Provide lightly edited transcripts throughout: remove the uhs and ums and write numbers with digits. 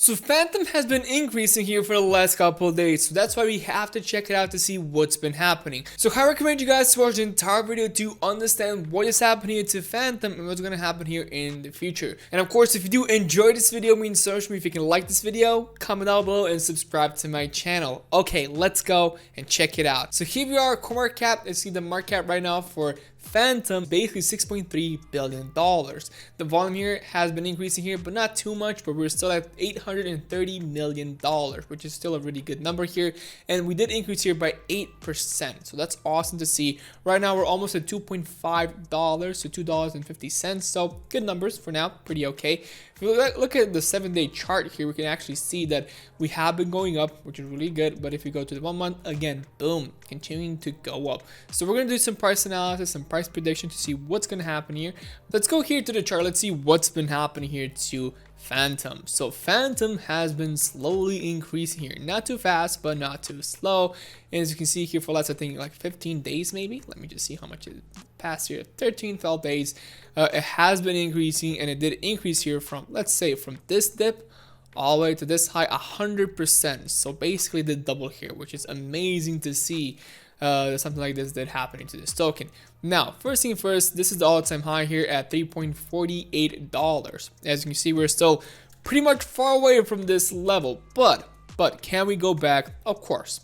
So Fantom has been increasing here for the last couple of days, so that's why we have to check it out to see what's been happening. So I recommend you guys to watch the entire video to understand what is happening to Fantom and what's going to happen here in the future. And of course, if you do enjoy this video, means so much to me if you can like this video, comment down below, and subscribe to my channel. Okay, let's go and check it out. So here we are, coin cap. Let's see the market cap right now for Fantom, basically $6.3 billion. The volume here has been increasing here, but not too much, but we're still at $830 million, which is still a really good number here. And we did increase here by 8%. So that's awesome to see. Right now, we're almost at $2.5 to $2.50. So good numbers for now, pretty okay. If you look at the 7-day chart here, we can actually see that we have been going up, which is really good. But if you go to the 1 month, again, boom, continuing to go up. So we're going to do some price analysis, some price prediction to see what's going to happen here. Let's go here to the chart. Let's see what's been happening here to Fantom. So Fantom has been slowly increasing here, not too fast but not too slow. And as you can see here, for last I think like 15 days maybe, let me just see how much it passed here, 12 days. It has been increasing, and it did increase here from, let's say, from this dip all the way to this high, 100%. So basically the double here, which is amazing to see. Something like this did happen to this token. Now, first thing first, this is the all-time high here at $3.48. As you can see, we're still pretty much far away from this level, but can we go back? Of course,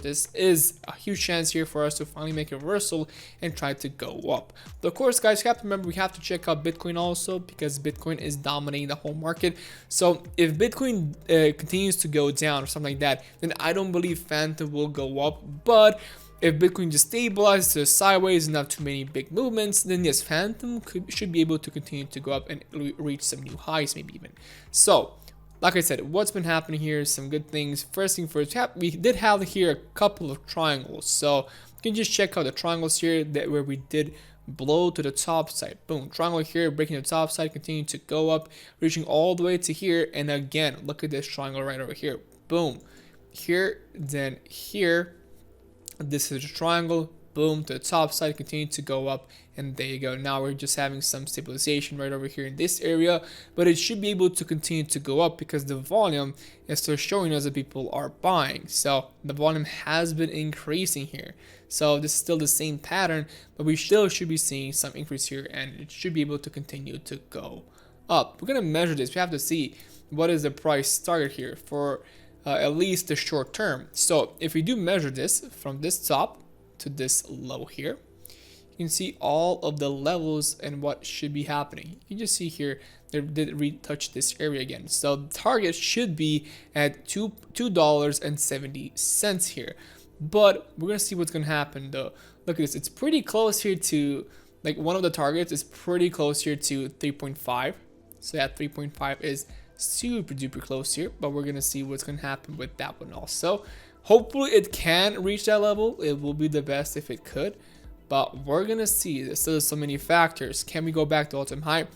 this is a huge chance here for us to finally make a reversal and try to go up. But of course, guys, you have to remember we have to check out Bitcoin also, because Bitcoin is dominating the whole market. So if Bitcoin continues to go down or something like that, then I don't believe Fantom will go up. But if Bitcoin just stabilizes to sideways and not too many big movements, then yes, Fantom should be able to continue to go up and reach some new highs, maybe even. So, like I said, what's been happening here is some good things. First thing first, we did have here a couple of triangles. So you can just check out the triangles here where we did blow to the top side. Boom, triangle here, breaking the top side, continuing to go up, reaching all the way to here. And again, look at this triangle right over here. Boom, here, then here. This is a triangle, boom, to the top side, continue to go up, and there you go. Now we're just having some stabilization right over here in this area, but it should be able to continue to go up because the volume is still showing us that people are buying. So the volume has been increasing here. So this is still the same pattern, but we still should be seeing some increase here, and it should be able to continue to go up. We're gonna measure this. We have to see what is the price target here for at least the short term. So if we do measure this from this top to this low here, you can see all of the levels and what should be happening. You can just see here they did retouch this area again. So the target should be at $2.70 here. But we're gonna see what's gonna happen though. Look at this, it's pretty close here to, like, one of the targets is pretty close here to 3.5. So that 3.5 is super duper close here, but we're gonna see what's gonna happen with that one also. Hopefully it can reach that level. It will be the best if it could, but we're gonna see. There's still so many factors. Can we go back to all-time high?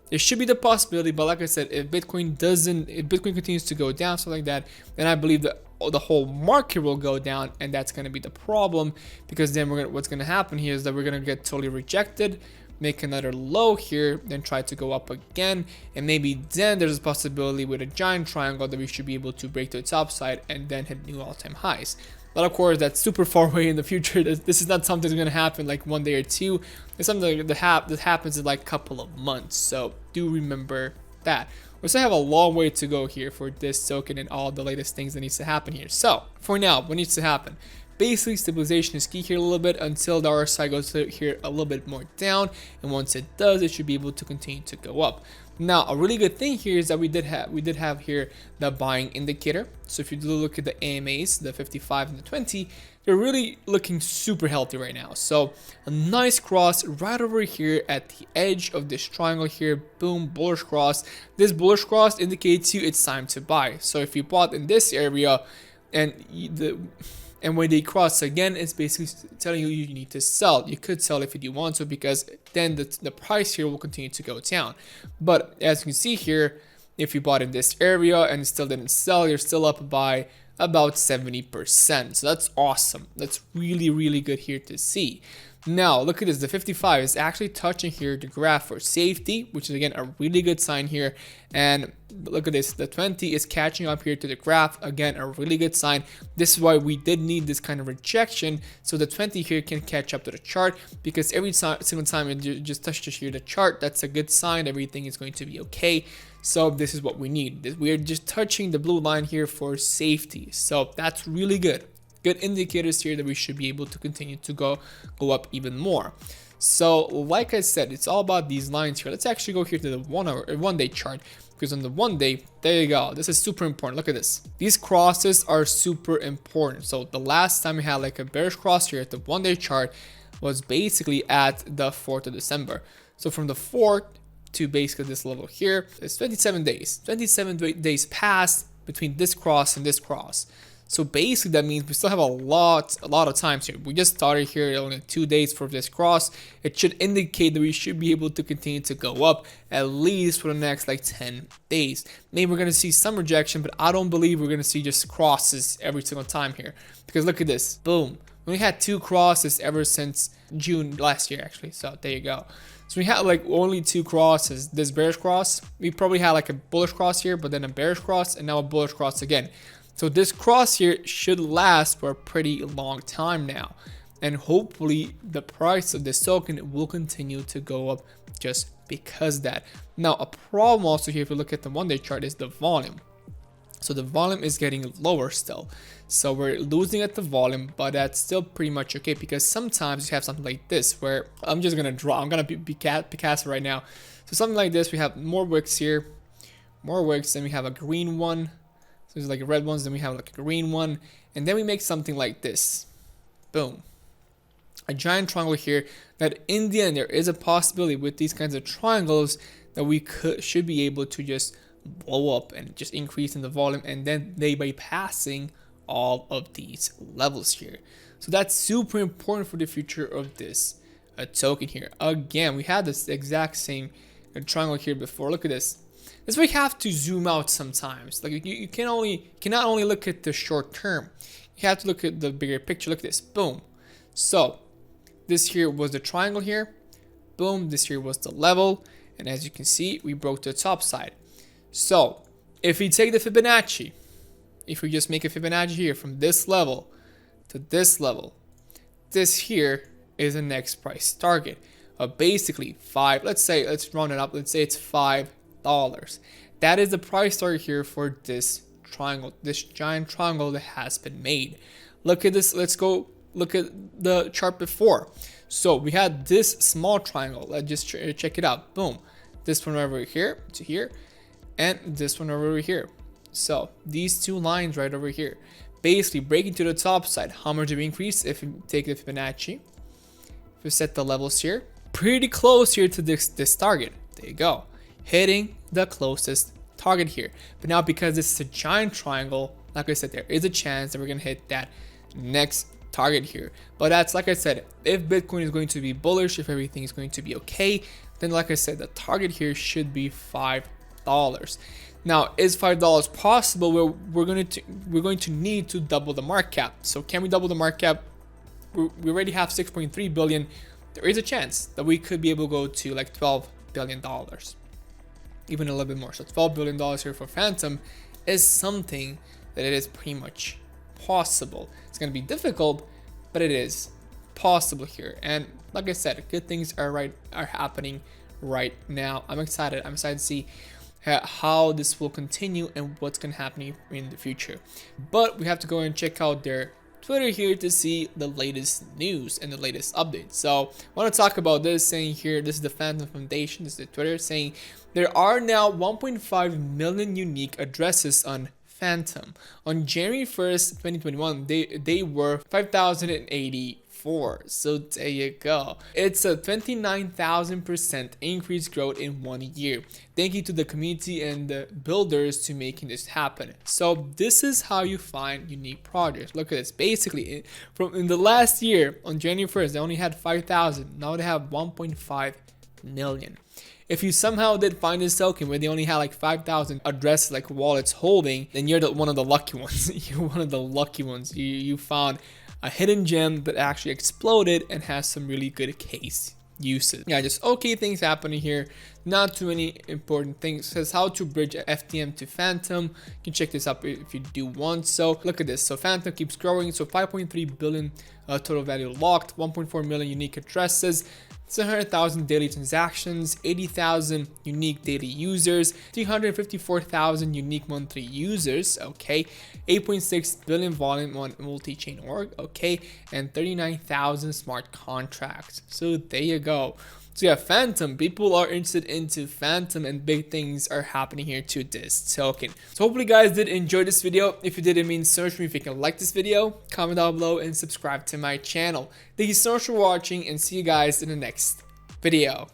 There should be the possibility, but like I said, if Bitcoin continues to go down, something like that, then I believe that the whole market will go down, and that's gonna be the problem, because then what's gonna happen here is that we're gonna get totally rejected, make another low here, then try to go up again, and maybe then there's a possibility with a giant triangle that we should be able to break to the top side and then hit new all-time highs. But of course, that's super far away in the future. This is not something that's going to happen like one day or two. It's something that happens in like a couple of months, so do remember that. We still have a long way to go here for this token and all the latest things that needs to happen here. So for now, what needs to happen? Basically, stabilization is key here a little bit until the RSI goes here a little bit more down, and once it does, it should be able to continue to go up. Now, a really good thing here is that we did have here the buying indicator. So if you do look at the AMAs, the 55 and the 20, they're really looking super healthy right now. So a nice cross right over here at the edge of this triangle here. Boom, bullish cross. This bullish cross indicates you it's time to buy. So if you bought in this area and when they cross again, it's basically telling you you need to sell. You could sell if you do want to, because then the price here will continue to go down. But as you can see here, if you bought in this area and it still didn't sell, you're still up by about 70%. So that's awesome. That's really, really good here to see. Now look at this, the 55 is actually touching here the graph for safety, which is again a really good sign here. And look at this, the 20 is catching up here to the graph, again a really good sign. This is why we did need this kind of rejection, so the 20 here can catch up to the chart, because every single time it just touches here the chart, that's a good sign, everything is going to be okay. So this is what we need. We are just touching the blue line here for safety, so that's really good. Good indicators here that we should be able to continue to go up even more. So like I said, it's all about these lines here. Let's actually go here to the 1 day chart, because on the 1 day, there you go, this is super important. Look at this, these crosses are super important. So the last time we had like a bearish cross here at the 1 day chart was basically at the 4th of December. So from the 4th to basically this level here, it's 27 days. 27 days passed between this cross and this cross. So basically that means we still have a lot of times here. We just started here, only 2 days for this cross. It should indicate that we should be able to continue to go up at least for the next like 10 days. Maybe we're going to see some rejection, but I don't believe we're going to see just crosses every single time here. Because look at this, boom. We only had 2 crosses ever since June last year actually, so there you go. So we had like only 2 crosses. This bearish cross, we probably had like a bullish cross here, but then a bearish cross, and now a bullish cross again. So this cross here should last for a pretty long time now, and hopefully the price of this token will continue to go up just because of that. Now a problem also here, if you look at the 1 day chart, is the volume. So the volume is getting lower still, so we're losing at the volume, but that's still pretty much okay, because sometimes you have something like this where I'm just gonna draw, I'm gonna be cast right now. So something like this, we have more wicks here, more wicks, then we have a green one. So there's like red ones, then we have like a green one, and then we make something like this. Boom. A giant triangle here, that in the end there is a possibility with these kinds of triangles that we should be able to just blow up and just increase in the volume, and then they bypassing all of these levels here. So that's super important for the future of this token here. Again, we had this exact same triangle here before. Look at this. That's why you have to zoom out sometimes. Like you cannot only look at the short term. You have to look at the bigger picture. Look at this. Boom. So this here was the triangle here. Boom. This here was the level. And as you can see, we broke the top side. So if we take the Fibonacci, if we just make a Fibonacci here from this level to this level, this here is the next price target of basically let's round it up. Let's say it's $5. That is the price target here for this triangle, this giant triangle that has been made. Look at this. Let's go look at the chart before. So we had this small triangle. Let's just check it out. Boom. This one over here to here, and this one over here. So these 2 lines right over here, basically breaking to the top side. How much do we increase if we take the Fibonacci? If we set the levels here, pretty close here to this target. There you go. Hitting the closest target here. But now because this is a giant triangle, like I said, there is a chance that we're gonna hit that next target here. But that's, like I said, if Bitcoin is going to be bullish, if everything is going to be okay, then like I said, the target here should be $5. Now, is $5 possible? Well, we're going to need to double the market cap. So can we double the market cap? We already have 6.3 billion. There is a chance that we could be able to go to like $12 billion. Even a little bit more. So $12 billion here for Fantom is something that it is pretty much possible. It's going to be difficult, but it is possible here. And like I said, good things are happening right now. I'm excited to see how this will continue and what's going to happen in the future. But we have to go and check out their Twitter here to see the latest news and the latest updates. So I want to talk about this, saying here, this is the Fantom Foundation, this is the Twitter, saying there are now 1.5 million unique addresses on Fantom. On January 1st, 2021, they were 5,084. So there you go. It's a 29,000% increase growth in 1 year. Thank you to the community and the builders to making this happen. So this is how you find unique projects. Look at this. Basically, in the last year, on January 1st, they only had 5,000. Now they have 1.5 million. If you somehow did find this token where they only had like 5,000 addresses, like wallets holding, then you're one of the lucky ones. You're one of the lucky ones. You found a hidden gem that actually exploded and has some really good case uses. Yeah, just okay things happening here, not too many important things. It says how to bridge FTM to Fantom. You can check this up if you do want. So look at this. So Fantom keeps growing. So 5.3 billion total value locked, 1.4 million unique addresses, 700,000 daily transactions, 80,000 unique daily users, 354,000 unique monthly users, okay, 8.6 billion volume on multi-chain org, okay, and 39,000 smart contracts. So there you go. So yeah, Fantom, people are interested into Fantom and big things are happening here to this token. So hopefully you guys did enjoy this video. If you did, it means so much to me if you can like this video, comment down below, and subscribe to my channel. Thank you so much for watching, and see you guys in the next video.